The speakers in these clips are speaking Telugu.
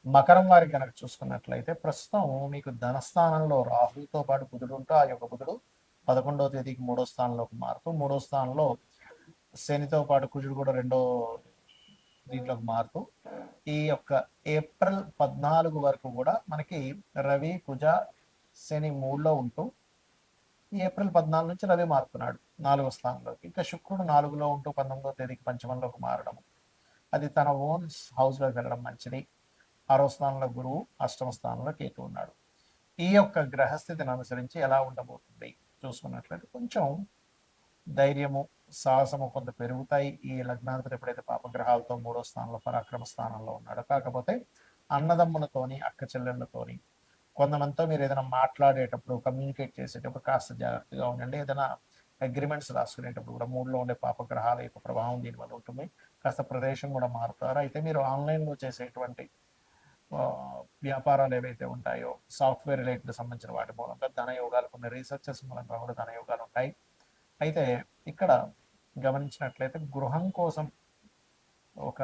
మకరం వారికి కనుక చూసుకున్నట్లయితే ప్రస్తుతం మీకు ధనస్థానంలో రాహుతో పాటు బుధుడు ఉంటూ ఆ యొక్క బుధుడు 11వ తేదీకి 3వ స్థానంలోకి మారుతూ 3వ స్థానంలో శనితో పాటు కుజుడు కూడా దీంట్లోకి మారుతూ ఈ యొక్క ఏప్రిల్ 14 వరకు కూడా మనకి రవి కుజ శని 3లో ఉంటూ ఏప్రిల్ 14 నుంచి రవి మారుతున్నాడు 4వ స్థానంలోకి. ఇంకా శుక్రుడు 4లో ఉంటూ 19వ తేదీకి పంచమంలోకి మారడం, అది తన ఓన్ హౌస్లోకి వెళ్ళడం మంచిది. 6వ స్థానంలో గురువు, అష్టమ స్థానంలో కేతు ఉన్నాడు. ఈ యొక్క గ్రహస్థితిని అనుసరించి ఎలా ఉండబోతుంది చూసుకున్నట్లయితే కొంచెం ధైర్యము సాహసము కొంత పెరుగుతాయి. ఈ లగ్నాధిపతి ఎప్పుడైతే పాపగ్రహాలతో 3వ స్థానంలో పరాక్రమ స్థానంలో ఉన్నాడో, కాకపోతే అన్నదమ్ములతోని అక్క చెల్లెళ్ళతోని కొంతమందితో మీరు ఏదైనా మాట్లాడేటప్పుడు కమ్యూనికేట్ చేసేటప్పుడు కాస్త జాగ్రత్తగా ఉండండి. ఏదైనా అగ్రిమెంట్స్ రాసుకునేటప్పుడు కూడా 3లో ఉండే పాపగ్రహాల యొక్క ప్రభావం దీనివల్ల ఉంటుంది. కాస్త ప్రదేశం కూడా మారుతారు. అయితే మీరు ఆన్లైన్లో చేసేటువంటి వ్యాపారాలు ఏవైతే ఉంటాయో సాఫ్ట్వేర్ రిలేటెడ్ సంబంధించిన వాటి మూలంగా ధనయోగాలు, కొన్ని రీసెర్చెస్ మూలంగా కూడా ధనయోగాలు ఉంటాయి. అయితే ఇక్కడ గమనించినట్లయితే గృహం కోసం, ఒక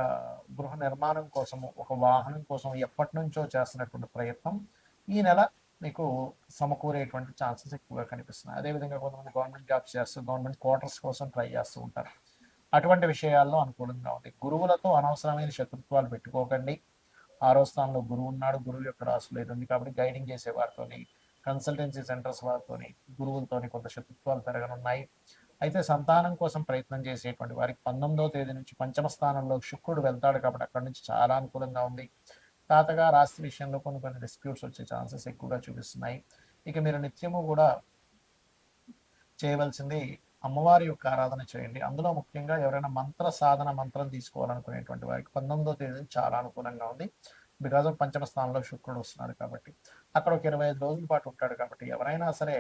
గృహ నిర్మాణం కోసము, ఒక వాహనం కోసం ఎప్పటి నుంచో చేస్తున్నటువంటి ప్రయత్నం ఈ నెల మీకు సమకూరేటువంటి ఛాన్సెస్ ఎక్కువగా కనిపిస్తున్నాయి. అదేవిధంగా కొంతమంది గవర్నమెంట్ జాబ్స్ చేస్తూ గవర్నమెంట్ క్వార్టర్స్ కోసం ట్రై చేస్తూ ఉంటారు. అటువంటి విషయాల్లో అనుకూలంగా ఉంది. గురువులతో అనవసరమైన శత్రుత్వాలు పెట్టుకోకండి. 6వ స్థానంలో గురువు ఉన్నాడు. గురువు యొక్క రాశిలో ఇది ఉంది కాబట్టి గైడింగ్ చేసే వారితోని, కన్సల్టెన్సీ సెంటర్స్ వారితోని, గురువులతోని కొంత శత్రుత్వాలు పెరగనున్నాయి. అయితే సంతానం కోసం ప్రయత్నం చేసేటువంటి వారికి 19వ తేదీ నుంచి పంచమ స్థానంలో శుక్రుడు వెళ్తాడు కాబట్టి అక్కడి నుంచి చాలా అనుకూలంగా ఉంది. తాతగారు ఆస్తి విషయంలో కొన్ని కొన్ని డిస్ప్యూట్స్ వచ్చే ఛాన్సెస్ ఎక్కువగా చూపిస్తున్నాయి. ఇక మీరు నిత్యము కూడా చేయవలసింది అమ్మవారి యొక్క ఆరాధన చేయండి. అందులో ముఖ్యంగా ఎవరైనా మంత్ర సాధన మంత్రం తీసుకోవాలనుకునేటువంటి వారికి 19వ తేదీ చాలా అనుకూలంగా ఉంది. బికాజ్ ఆఫ్ పంచమ స్థానంలో శుక్రుడు వస్తున్నాడు కాబట్టి అక్కడ ఒక 25 రోజుల పాటు ఉంటాడు కాబట్టి ఎవరైనా సరే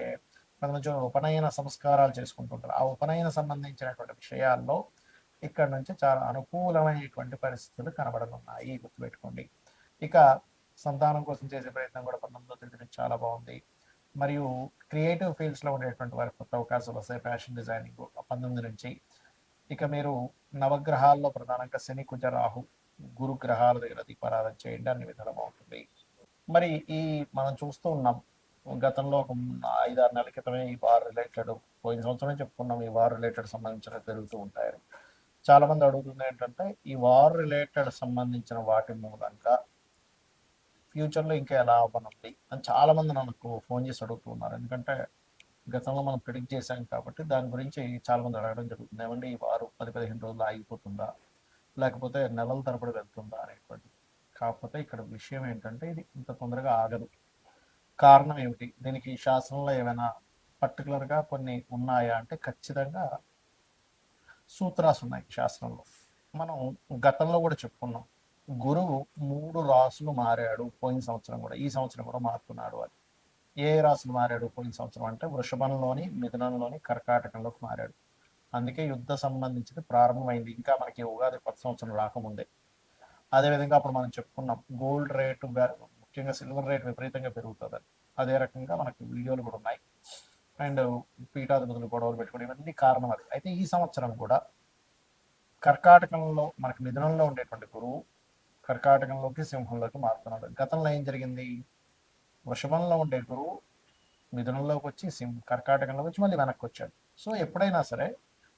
కొంచెం ఉపనయన సంస్కారాలు చేసుకుంటుంటారు. ఆ ఉపనయన సంబంధించినటువంటి విషయాల్లో ఇక్కడ నుంచి చాలా అనుకూలమైనటువంటి పరిస్థితులు కనబడనున్నాయి, గుర్తుపెట్టుకోండి. ఇక సంతానం కోసం చేసే ప్రయత్నం కూడా 19వ తేదీ నుంచి చాలా బాగుంది. మరియు క్రియేటివ్ ఫీల్డ్స్లో ఉండేటువంటి వారికి కొత్త అవకాశాలు వస్తాయి. ఫ్యాషన్ డిజైనింగ్ 19 నుంచి. ఇక మీరు నవగ్రహాల్లో ప్రధానంగా శని కుజ రాహు గురు గ్రహాల దగ్గర దీపారాధన చేయండి, అన్ని విధాలు బాగుంటుంది. మరి ఈ మనం చూస్తూ ఉన్నాం గతంలో ఒక 5-6 నెలల క్రితమే ఈ వార్ రిలేటెడ్, పోయిన సంవత్సరం చెప్పుకున్నాం ఈ వార్ రిలేటెడ్ సంబంధించిన జరుగుతూ ఉంటాయి. చాలా మంది అడుగుతుంది ఏంటంటే ఈ వార్ రిలేటెడ్ సంబంధించిన వాటి మూలంగా ఫ్యూచర్లో ఇంకా ఎలా అవ్వనుంది అని చాలా మంది నాకు ఫోన్ చేసి అడుగుతున్నారు. ఎందుకంటే గతంలో మనం ప్రిడిక్ట్ చేశాం కాబట్టి దాని గురించి చాలా మంది అడగడం జరుగుతుంది. ఏమంటే ఈ వారు 10-15 రోజులు ఆగిపోతుందా, లేకపోతే నెలల తరబడి వెళ్తుందా అనేటువంటి. కాకపోతే ఇక్కడ విషయం ఏంటంటే ఇది ఇంత తొందరగా ఆగదు. కారణం ఏమిటి, దీనికి శాస్త్రంలో ఏమైనా పర్టికులర్గా కొన్ని ఉన్నాయా అంటే ఖచ్చితంగా సూత్రాలు ఉన్నాయి శాస్త్రంలో. మనం గతంలో కూడా చెప్పుకున్నాం, గురువు 3 రాసులు మారాడు పోయిన సంవత్సరం కూడా, ఈ సంవత్సరం కూడా మారుతున్నాడు అని. ఏ రాసులు మారాడు పోయిన సంవత్సరం అంటే వృషభంలోని, మిథునంలోని, కర్కాటకంలోకి మారాడు. అందుకే యుద్ధ సంబంధించింది ప్రారంభమైంది, ఇంకా మనకి ఉగాది కొత్త సంవత్సరం రాకముందే. అదేవిధంగా అప్పుడు మనం చెప్పుకున్నాం గోల్డ్ రేటు, ముఖ్యంగా సిల్వర్ రేట్ విపరీతంగా పెరుగుతుంది. అదే రకంగా మనకి వీడియోలు కూడా ఉన్నాయి. అండ్ పీఠాధిపతులు గొడవలు పెట్టుకోవడం ఇవన్నీ కారణం అది. అయితే ఈ సంవత్సరం కూడా కర్కాటకంలో మనకి మిథునంలో ఉండేటువంటి గురువు కర్కాటకంలోకి సింహంలోకి మారుతున్నాడు. గతంలో ఏం జరిగింది, వృషభంలో ఉండే గురువు మిథునంలోకి వచ్చి కర్కాటకంలోకి వచ్చి మళ్ళీ వెనక్కి వచ్చాడు. సో ఎప్పుడైనా సరే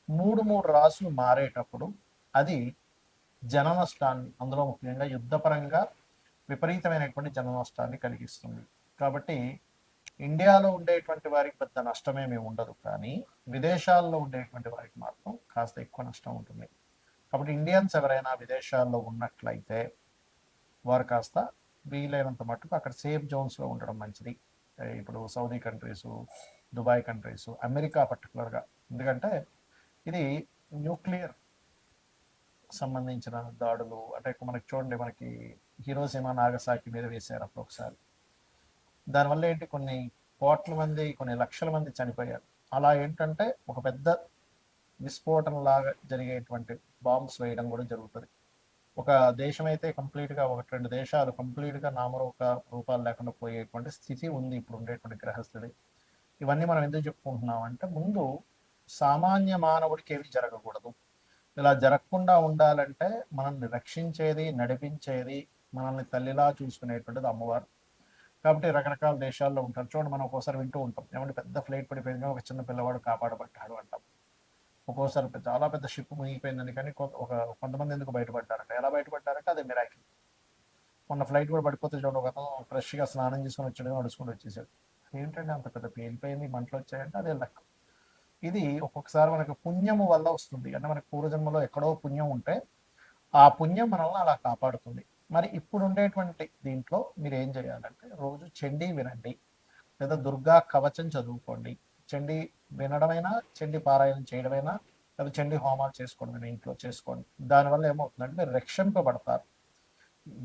3 రాసులు మారేటప్పుడు అది జన నష్టాన్ని, అందులో ముఖ్యంగా యుద్ధపరంగా విపరీతమైనటువంటి జన నష్టాన్ని కలిగిస్తుంది. కాబట్టి ఇండియాలో ఉండేటువంటి వారికి పెద్ద నష్టమేమీ ఉండదు, కానీ విదేశాల్లో ఉండేటువంటి వారికి మాత్రం కాస్త ఎక్కువ నష్టం ఉంటుంది. కాబట్టి ఇండియన్స్ ఎవరైనా విదేశాల్లో ఉన్నట్లయితే వారు కాస్త వీలైనంత మట్టుకు అక్కడ సేఫ్ జోన్స్లో ఉండడం మంచిది. ఇప్పుడు Saudi countries, Dubai countries, America పర్టికులర్గా, ఎందుకంటే ఇది న్యూక్లియర్ సంబంధించిన దాడులు. అంటే మనకి చూడండి, మనకి హీరోసీమా నాగసాకి మీద వేశారు అప్పుడు ఒకసారి. దానివల్ల ఏంటి, కొన్ని కోట్ల మంది, కొన్ని లక్షల మంది చనిపోయారు. అలా ఏంటంటే ఒక పెద్ద విస్ఫోటన లాగా జరిగేటువంటి బాంబ్స్ వేయడం కూడా జరుగుతుంది. ఒక దేశం అయితే కంప్లీట్గా, 1-2 దేశాలు కంప్లీట్గా రూపాలు లేకుండా పోయేటువంటి స్థితి ఉంది ఇప్పుడు ఉండేటువంటి గ్రహస్థితి. ఇవన్నీ మనం ఎందుకు చెప్పుకుంటున్నాం అంటే, ముందు సామాన్య మానవుడికి ఏమి జరగకూడదు. ఇలా జరగకుండా ఉండాలంటే మనల్ని రక్షించేది, నడిపించేది మనల్ని తల్లిలా చూసుకునేటువంటిది అమ్మవారు. కాబట్టి రకరకాల దేశాల్లో ఉంటారు. చూడండి మనం ఒక్కోసారి వింటూ ఉంటాం. ఏమంటే పెద్ద ఫ్లైట్ పడిపోయింది ఒక చిన్న పిల్లవాడు కాపాడబడ్డాడు అంటాం. ఒక్కోసారి చాలా పెద్ద షిప్ మునిగిపోయిందని కానీ కొంతమంది ఎందుకు బయటపడ్డారంటే ఎలా బయటపడ్డారంటే అది మిరాకిల్. మొన్న ఫ్లైట్ కూడా పడిపోతే చూడండి ఒక అతను ఫ్రెష్గా స్నానం చేసుకొని వచ్చాడు నడుచుకుంటూ వచ్చేసాడు. ఏంటంటే అంత పెద్ద పేలిపోయింది మంటలు వచ్చాయంటే అదే లక్. ఇది ఒక్కొక్కసారి మనకు పుణ్యము వల్ల వస్తుంది. అంటే మనకి పూర్వజన్మలో ఎక్కడో పుణ్యం ఉంటే ఆ పుణ్యం మనల్ని అలా కాపాడుతుంది. మరి ఇప్పుడు ఉండేటువంటి దీంట్లో మీరు ఏం చేయాలంటే రోజు చండీ వినండి, లేదా దుర్గా కవచం చదువుకోండి. చండీ వినడమైనా, చండీ పారాయణం చేయడమైనా, లేదా చండీ హోమాలు చేసుకోవడం ఇంట్లో చేసుకోండి. దానివల్ల ఏమవుతుందంటే మీరు రక్షింపబడతారు.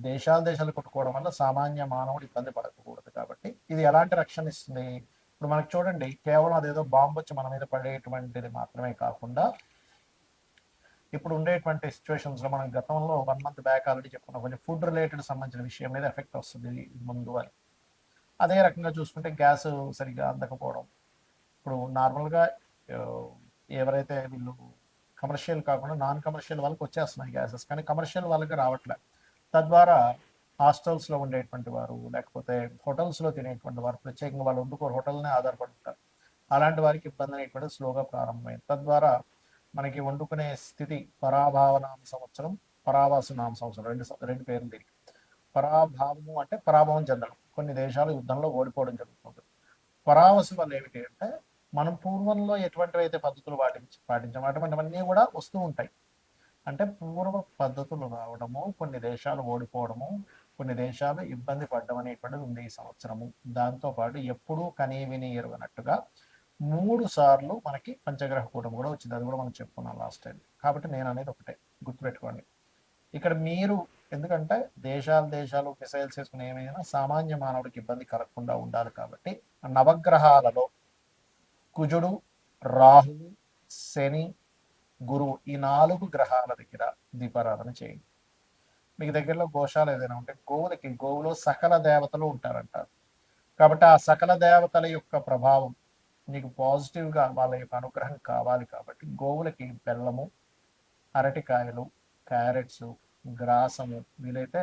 దేశాలు కొట్టుకోవడం వల్ల సామాన్య మానవుడు ఇబ్బంది పడకూడదు. కాబట్టి ఇది ఎలాంటి రక్షణ ఇస్తుంది? ఇప్పుడు మనకు చూడండి, కేవలం అదేదో బాంబు వచ్చి మన మీద పడేటువంటిది మాత్రమే కాకుండా ఇప్పుడు ఉండేటువంటి సిచ్యువేషన్స్లో మనం గతంలో 1 month బ్యాక్ ఆల్రెడీ చెప్పుకున్నాం, కొంచెం ఫుడ్ రిలేటెడ్ సంబంధించిన విషయం మీద ఎఫెక్ట్ వస్తుంది ముందు అని. అదే రకంగా చూసుకుంటే గ్యాస్ సరిగ్గా అందకపోవడం. ఇప్పుడు నార్మల్గా ఎవరైతే వీళ్ళు కమర్షియల్ కాకుండా నాన్ కమర్షియల్ వాళ్ళకి వచ్చేస్తున్నాయి గ్యాసెస్, కానీ కమర్షియల్ వాళ్ళకి రావట్లే. తద్వారా హాస్టల్స్లో ఉండేటువంటి వారు, లేకపోతే హోటల్స్లో తినేటువంటి వారు, ప్రత్యేకంగా వాళ్ళు వండుకోరు, హోటల్నే ఆధారపడుతారు. అలాంటి వారికి ఇబ్బంది అనేటువంటిది స్లోగా ప్రారంభమైంది. తద్వారా మనకి వండుకునే స్థితి పరాభావనామ సంవత్సరం, పరావాసు నామ సంవత్సరం, రెండు పేర్లు దీనికి. పరాభావము అంటే పరాభవం చెందడం, కొన్ని దేశాలు యుద్ధంలో ఓడిపోవడం జరుగుతుంది. పరావసు వల్ల ఏమిటి అంటే మనం పూర్వంలో ఎటువంటివి అయితే పద్ధతులు పాటించాము అటువంటివన్నీ కూడా వస్తూ ఉంటాయి. అంటే పూర్వ పద్ధతులు రావడము, కొన్ని దేశాలు ఓడిపోవడము, కొన్ని దేశాలు ఇబ్బంది పడడం అనేటువంటిది ఉంది ఈ సంవత్సరము. దాంతోపాటు ఎప్పుడూ కనీ విని ఎరుగనట్టుగా 3 సార్లు మనకి పంచగ్రహ కూటం కూడా వచ్చింది. అది కూడా మనం చెప్పుకున్నాం లాస్ట్ టైం. కాబట్టి నేను అనేది ఒకటే గుర్తుపెట్టుకోండి. ఇక్కడ మీరు ఎందుకంటే దేశాలు మిసైల్స్ వేసుకుని ఏమైనా సామాన్య మానవుడికి ఇబ్బంది కలగకుండా ఉండాలి. కాబట్టి నవగ్రహాలలో కుజుడు, రాహువు, శని, గురువు ఈ 4 గ్రహాల దగ్గర దీపారాధన చేయండి. మీకు దగ్గరలో గోశాల ఏదైనా ఉంటే గోవులో సకల దేవతలు ఉంటారంటారు. కాబట్టి ఆ సకల దేవతల యొక్క ప్రభావం నీకు పాజిటివ్గా వాళ్ళ యొక్క అనుగ్రహం కావాలి. కాబట్టి గోవులకి బెల్లము, అరటికాయలు, క్యారెట్స్, గ్రాసము, వీలైతే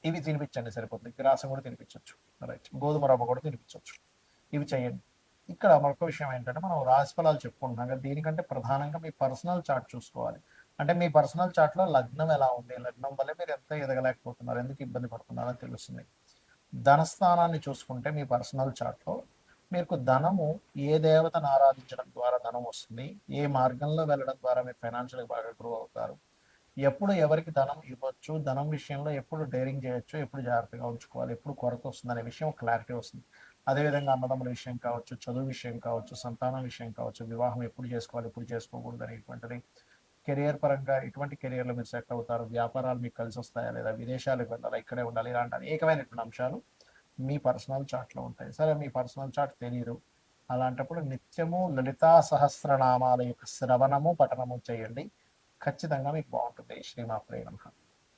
ఇవి తినిపించండి సరిపోతుంది. గ్రాసం కూడా తినిపించవచ్చు, రైట్, గోధుమ రవ్వ కూడా తినిపించవచ్చు. ఇవి చేయండి. ఇక్కడ మరొక విషయం ఏంటంటే మనం రాశిఫలాలు చెప్పుకుంటున్నాం కదా, దీనికంటే ప్రధానంగా మీ పర్సనల్ చార్ట్ చూసుకోవాలి. అంటే మీ పర్సనల్ చార్ట్లో లగ్నం ఎలా ఉంది, లగ్నం వల్ల మీరు ఎంత ఎదగలేకపోతున్నారు, ఎందుకు ఇబ్బంది పడుతున్నారని తెలుస్తుంది. ధనస్థానాన్ని చూసుకుంటే మీ పర్సనల్ చార్ట్లో మీకు ధనము ఏ దేవతను ఆరాధించడం ద్వారా ధనం వస్తుంది, ఏ మార్గంలో వెళ్ళడం ద్వారా మీరు ఫైనాన్షియల్గా బాగా గ్రో అవుతారు, ఎప్పుడు ఎవరికి ధనం ఇవ్వచ్చు, ధనం విషయంలో ఎప్పుడు డేరింగ్ చేయొచ్చు, ఎప్పుడు జాగ్రత్తగా ఉంచుకోవాలి, ఎప్పుడు కొరత వస్తుంది అనే విషయం క్లారిటీ వస్తుంది. అదేవిధంగా అన్నదమ్ముల విషయం కావచ్చు, చదువు విషయం కావచ్చు, సంతానం విషయం కావచ్చు, వివాహం ఎప్పుడు చేసుకోవాలి, ఎప్పుడు చేసుకోకూడదు అనేటువంటిది, కెరియర్ పరంగా ఎటువంటి కెరియర్లో మీరు సెట్ అవుతారు, వ్యాపారాలు మీకు కలిసి వస్తాయా లేదా, విదేశాలకు వెళ్ళాలి, ఇక్కడే ఉండాలి, ఇలాంటి అనేకమైనటువంటి అంశాలు మీ పర్సనల్ చార్ట్లో ఉంటాయి. సరే, మీ పర్సనల్ చార్ట్ తెలియదు, అలాంటప్పుడు నిత్యము లలితా సహస్రనామాల యొక్క శ్రవణము పఠనము చేయండి. ఖచ్చితంగా మీకు బాగుంటుంది. శ్రీమాత్రే నమః.